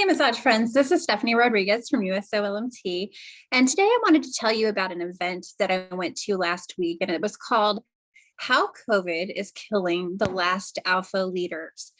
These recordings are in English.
Hey, massage friends. This is Stephanie Rodriguez from USOLMT. And today I wanted to tell you about an event that I went to last week, and it was called How Kovid is Killing the Last Alpha Leaders.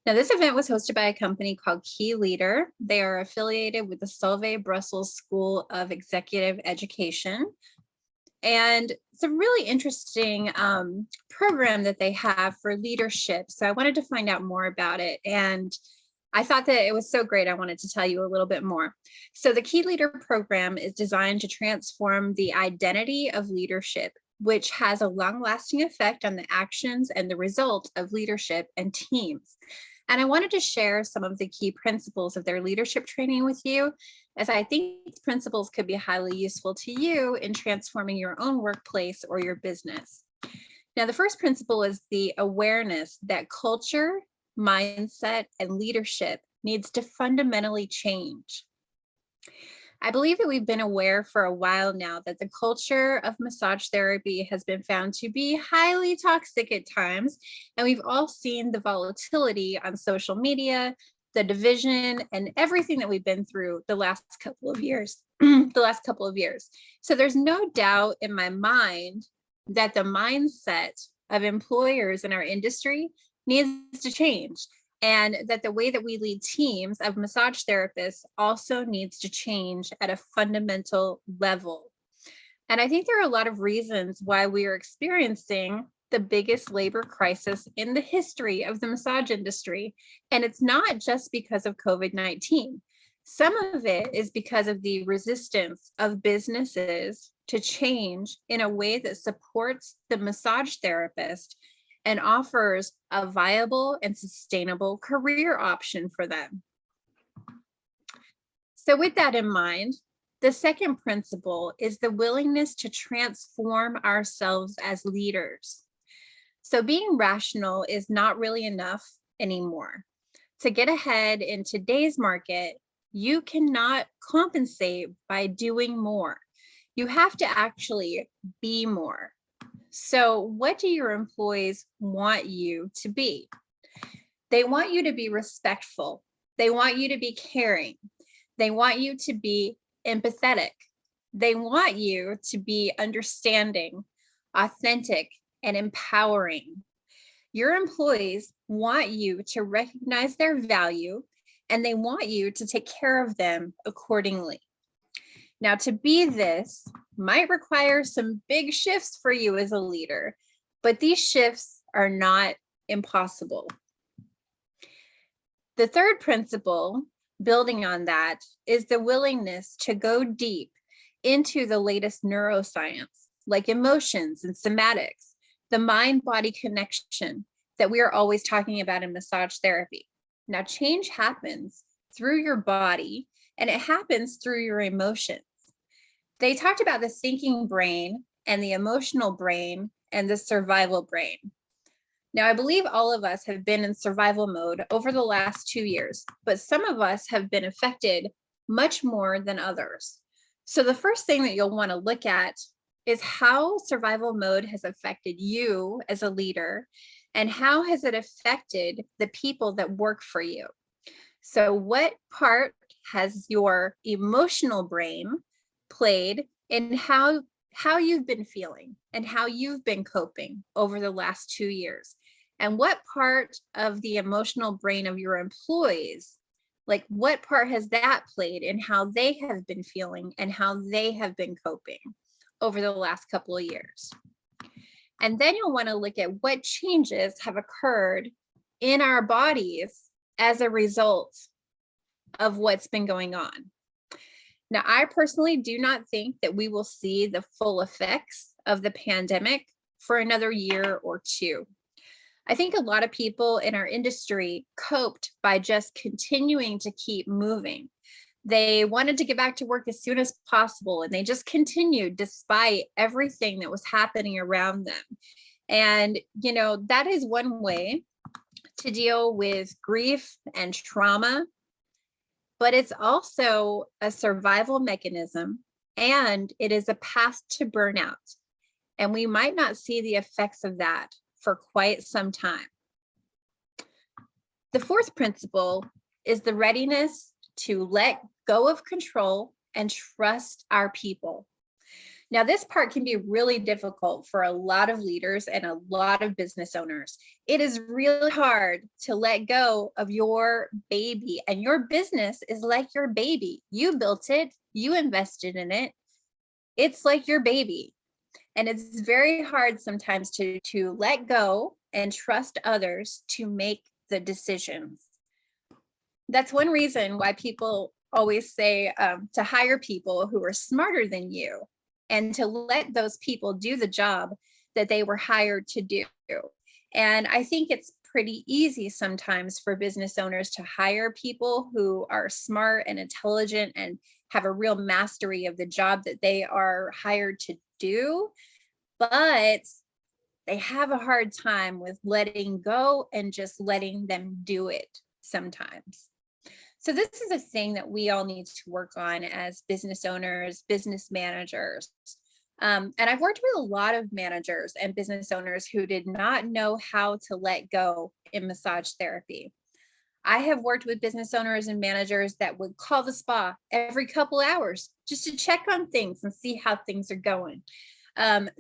Now, this event was hosted by a company called QiLeader. They are affiliated with the Solvay Brussels School of Executive Education. And it's a really interesting program that they have for leadership. So I wanted to find out more about it. And I thought that it was so great. I wanted to tell you a little bit more. So the QiLeader program is designed to transform the identity of leadership, which has a long-lasting effect on the actions and the result of leadership and teams. And I wanted to share some of the key principles of their leadership training with you, as I think these principles could be highly useful to you in transforming your own workplace or your business. Now, the first principle is the awareness that culture, mindset, and leadership needs to fundamentally change. I believe that we've been aware for a while now that the culture of massage therapy has been found to be highly toxic at times, and we've all seen the volatility on social media, the division, and everything that we've been through the last couple of years. So there's no doubt in my mind that the mindset of employers in our industry needs to change, and that the way that we lead teams of massage therapists also needs to change at a fundamental level. And I think there are a lot of reasons why we are experiencing the biggest labor crisis in the history of the massage industry. And it's not just because of COVID-19. Some of it is because of the resistance of businesses to change in a way that supports the massage therapist and offers a viable and sustainable career option for them. So with that in mind, the second principle is the willingness to transform ourselves as leaders. So being rational is not really enough anymore. To get ahead in today's market, you cannot compensate by doing more. You have to actually be more. So what do your employees want you to be? They want you to be respectful. They want you to be caring. They want you to be empathetic. They want you to be understanding, authentic, and empowering. Your employees want you to recognize their value, and they want you to take care of them accordingly. Now, to be this might require some big shifts for you as a leader, but these shifts are not impossible. The third principle, building on that, is the willingness to go deep into the latest neuroscience, like emotions and somatics, the mind-body connection that we are always talking about in massage therapy. Now, change happens through your body, and it happens through your emotions. They talked about the thinking brain and the emotional brain and the survival brain. Now, I believe all of us have been in survival mode over the last 2 years, but some of us have been affected much more than others. So the first thing that you'll want to look at is how survival mode has affected you as a leader, and how has it affected the people that work for you. So what part has your emotional brain played in how you've been feeling and how you've been coping over the last 2 years? And what part of the emotional brain of your employees, like what part has that played in how they have been feeling and how they have been coping over the last couple of years? And then you'll want to look at what changes have occurred in our bodies as a result of what's been going on. Now, I personally do not think that we will see the full effects of the pandemic for another year or two. I think a lot of people in our industry coped by just continuing to keep moving. They wanted to get back to work as soon as possible, and they just continued despite everything that was happening around them. And, you know, that is one way to deal with grief and trauma, but it's also a survival mechanism, and it is a path to burnout. And we might not see the effects of that for quite some time. The fourth principle is the readiness to let go of control and trust our people. Now, this part can be really difficult for a lot of leaders and a lot of business owners. It is really hard to let go of your baby, and your business is like your baby. You built it, you invested in it. It's like your baby. And it's very hard sometimes to let go and trust others to make the decisions. That's one reason why people always say to hire people who are smarter than you, and to let those people do the job that they were hired to do. And I think it's pretty easy sometimes for business owners to hire people who are smart and intelligent and have a real mastery of the job that they are hired to do, but they have a hard time with letting go and just letting them do it sometimes. So this is a thing that we all need to work on as business owners, business managers. And I've worked with a lot of managers and business owners who did not know how to let go in massage therapy. I have worked with business owners and managers that would call the spa every couple hours just to check on things and see how things are going.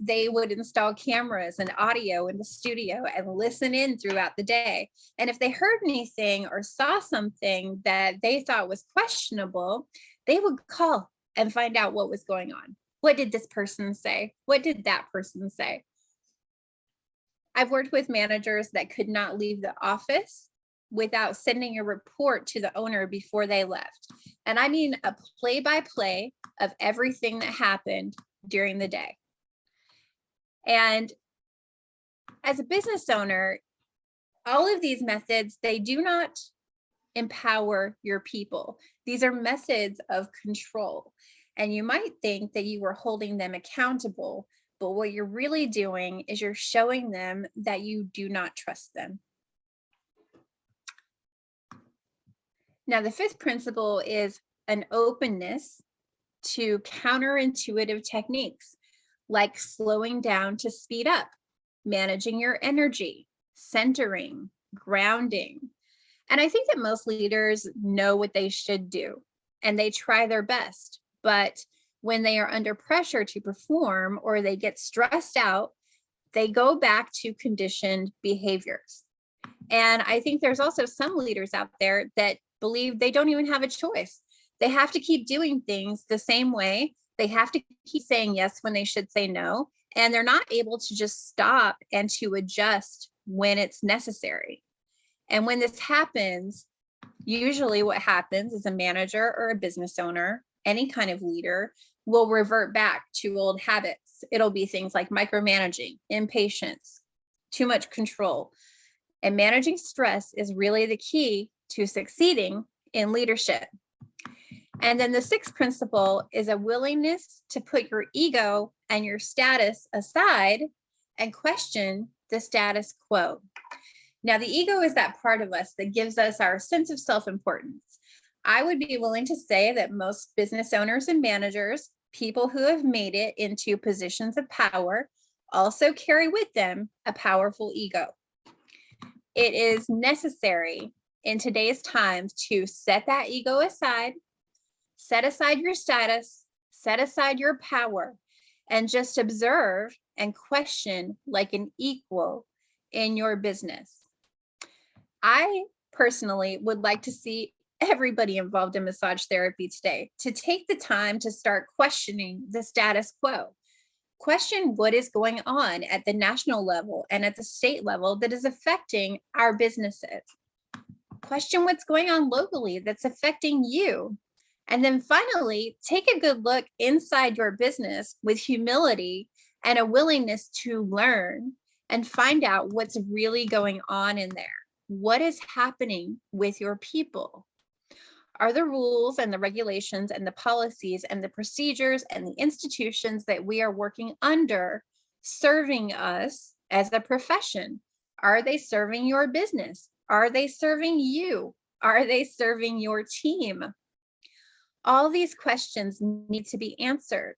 They would install cameras and audio in the studio and listen in throughout the day. And if they heard anything or saw something that they thought was questionable, they would call and find out what was going on. What did this person say? What did that person say? I've worked with managers that could not leave the office without sending a report to the owner before they left. And I mean a play-by-play of everything that happened during the day. And as a business owner, all of these methods, they do not empower your people. These are methods of control. And you might think that you are holding them accountable, but what you're really doing is you're showing them that you do not trust them. Now, the fifth principle is an openness to counterintuitive techniques, like slowing down to speed up, managing your energy, centering, grounding. And I think that most leaders know what they should do, and they try their best. But when they are under pressure to perform or they get stressed out, they go back to conditioned behaviors. And I think there's also some leaders out there that believe they don't even have a choice. They have to keep doing things the same way. They have to keep saying yes when they should say no. And they're not able to just stop and to adjust when it's necessary. And when this happens, usually what happens is a manager or a business owner, any kind of leader, will revert back to old habits. It'll be things like micromanaging, impatience, too much control. And managing stress is really the key to succeeding in leadership. And then the sixth principle is a willingness to put your ego and your status aside and question the status quo. Now, the ego is that part of us that gives us our sense of self-importance. I would be willing to say that most business owners and managers, people who have made it into positions of power, also carry with them a powerful ego. It is necessary in today's times to set that ego aside, set aside your status, set aside your power, and just observe and question like an equal in your business. I personally would like to see everybody involved in massage therapy today to take the time to start questioning the status quo. Question what is going on at the national level and at the state level that is affecting our businesses. Question what's going on locally that's affecting you. And then finally, take a good look inside your business with humility and a willingness to learn and find out what's really going on in there. What is happening with your people? Are the rules and the regulations and the policies and the procedures and the institutions that we are working under serving us as a profession? Are they serving your business? Are they serving you? Are they serving your team? All these questions need to be answered.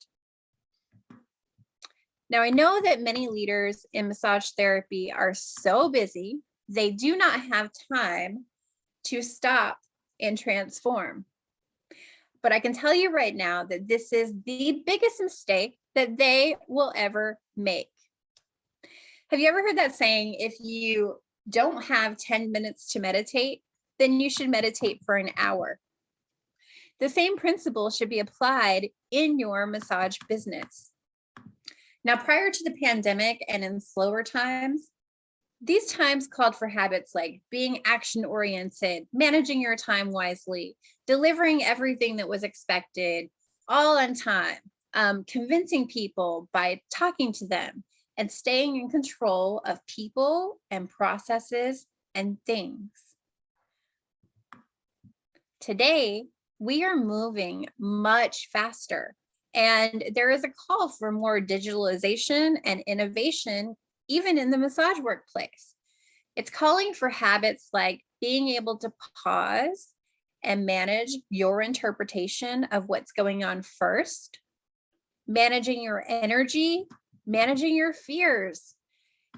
Now, I know that many leaders in massage therapy are so busy, they do not have time to stop and transform. But I can tell you right now that this is the biggest mistake that they will ever make. Have you ever heard that saying, if you don't have 10 minutes to meditate, then you should meditate for an hour? The same principle should be applied in your massage business. Now, prior to the pandemic and in slower times, these times called for habits like being action-oriented, managing your time wisely, delivering everything that was expected, all on time, convincing people by talking to them, and staying in control of people and processes and things. Today, we are moving much faster, and there is a call for more digitalization and innovation, even in the massage workplace. It's calling for habits like being able to pause and manage your interpretation of what's going on first, managing your energy, managing your fears,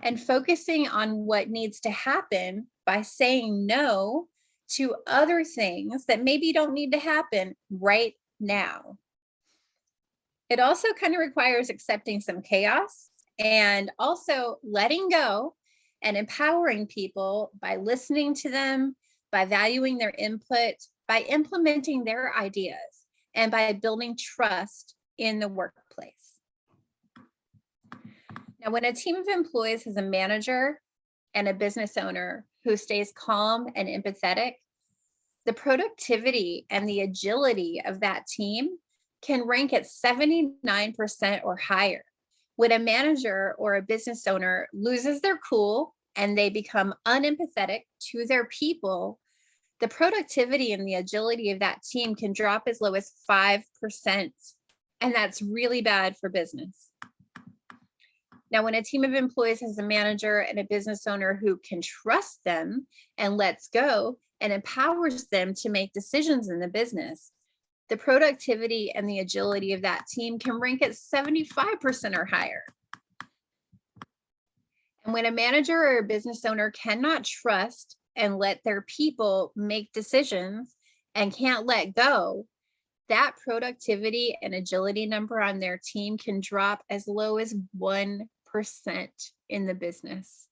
and focusing on what needs to happen by saying no to other things that maybe don't need to happen right now. It also kind of requires accepting some chaos and also letting go and empowering people by listening to them, by valuing their input, by implementing their ideas, and by building trust in the workplace. Now, when a team of employees has a manager and a business owner who stays calm and empathetic, the productivity and the agility of that team can rank at 79% or higher. When a manager or a business owner loses their cool and they become unempathetic to their people, the productivity and the agility of that team can drop as low as 5%. And that's really bad for business. Now, when a team of employees has a manager and a business owner who can trust them and lets go and empowers them to make decisions in the business, the productivity and the agility of that team can rank at 75% or higher. And when a manager or a business owner cannot trust and let their people make decisions and can't let go, that productivity and agility number on their team can drop as low as 1% in the business.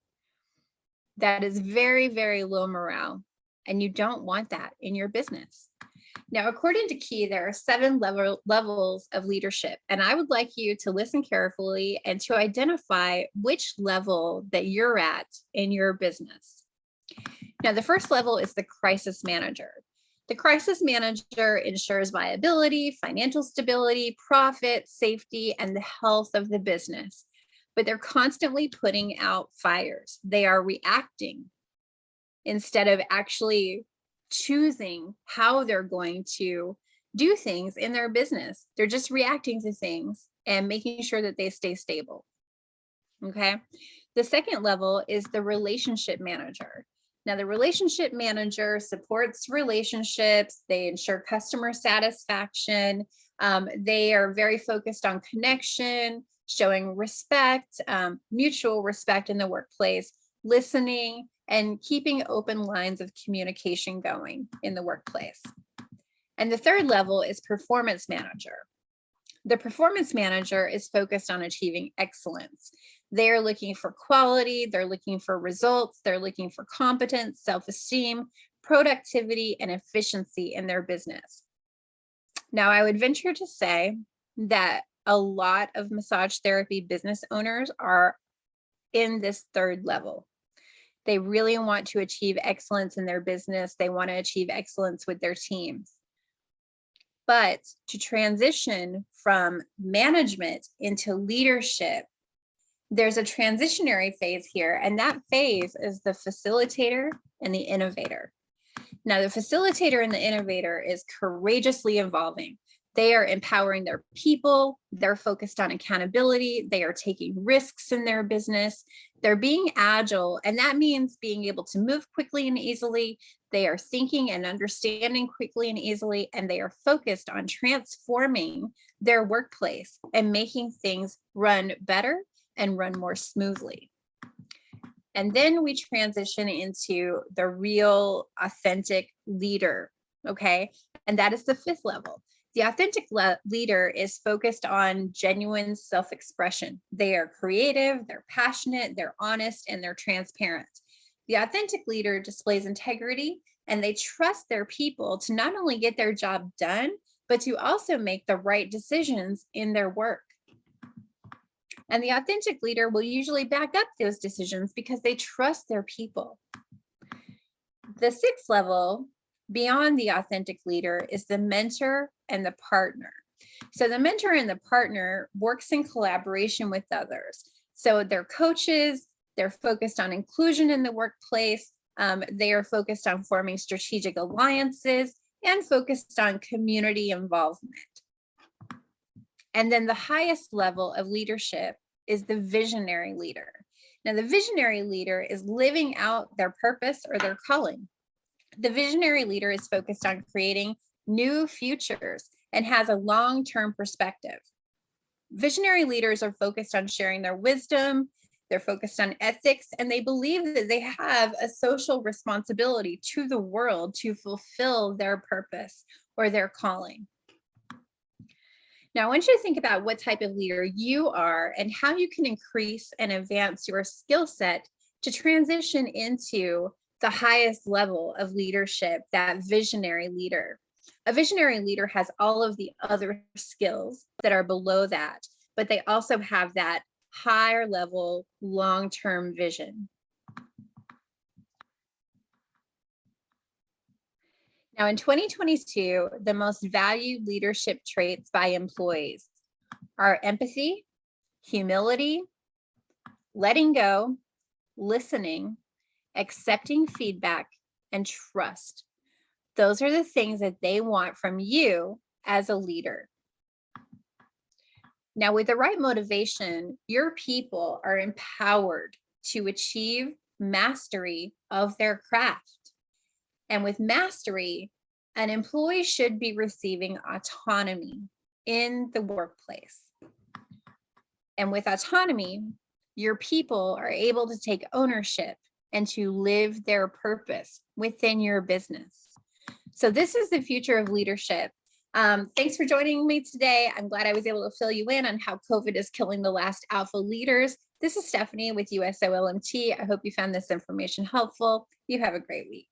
That is very, very low morale, and you don't want that in your business. Now, according to Key, there are 7 levels of leadership, and I would like you to listen carefully and to identify which level that you're at in your business. Now, the first level is the crisis manager. The crisis manager ensures viability, financial stability, profit, safety, and the health of the business. But they're constantly putting out fires. They are reacting instead of actually choosing how they're going to do things in their business. They're just reacting to things and making sure that they stay stable. Okay. The second level is the relationship manager. Now, the relationship manager supports relationships. They ensure customer satisfaction. They are very focused on connection, showing respect, mutual respect in the workplace, listening, and keeping open lines of communication going in the workplace. And the third level is performance manager. The performance manager is focused on achieving excellence. They're looking for quality, they're looking for results, they're looking for competence, self-esteem, productivity, and efficiency in their business. Now, I would venture to say that a lot of massage therapy business owners are in this third level. They really want to achieve excellence in their business. They want to achieve excellence with their teams. But to transition from management into leadership, there's a transitionary phase here, and that phase is the facilitator and the innovator. Now, the facilitator and the innovator is courageously evolving. They are empowering their people. They're focused on accountability. They are taking risks in their business. They're being agile, and that means being able to move quickly and easily. They are thinking and understanding quickly and easily, and they are focused on transforming their workplace and making things run better and run more smoothly. And then we transition into the real authentic leader, okay? And that is the 5th level. The authentic leader is focused on genuine self-expression. They are creative, they're passionate, they're honest, and they're transparent. The authentic leader displays integrity, and they trust their people to not only get their job done, but to also make the right decisions in their work. And the authentic leader will usually back up those decisions because they trust their people. The sixth level beyond the authentic leader is the mentor and the partner. So the mentor and the partner works in collaboration with others. So they're coaches, they're focused on inclusion in the workplace, they are focused on forming strategic alliances and focused on community involvement. And then the highest level of leadership is the visionary leader. Now, the visionary leader is living out their purpose or their calling. The visionary leader is focused on creating new futures and has a long-term perspective. Visionary leaders are focused on sharing their wisdom, they're focused on ethics, and they believe that they have a social responsibility to the world to fulfill their purpose or their calling. Now, I want you to think about what type of leader you are and how you can increase and advance your skill set to transition into the highest level of leadership, that visionary leader. A visionary leader has all of the other skills that are below that, but they also have that higher level long-term vision. Now, in 2022, the most valued leadership traits by employees are empathy, humility, letting go, listening, accepting feedback, and trust. Those are the things that they want from you as a leader. Now, with the right motivation, your people are empowered to achieve mastery of their craft. And with mastery, an employee should be receiving autonomy in the workplace. And with autonomy, your people are able to take ownership and to live their purpose within your business. So this is the future of leadership. Thanks for joining me today. I'm glad I was able to fill you in on how COVID is killing the last alpha leaders. This is Stephanie with USOLMT. I hope you found this information helpful. You have a great week.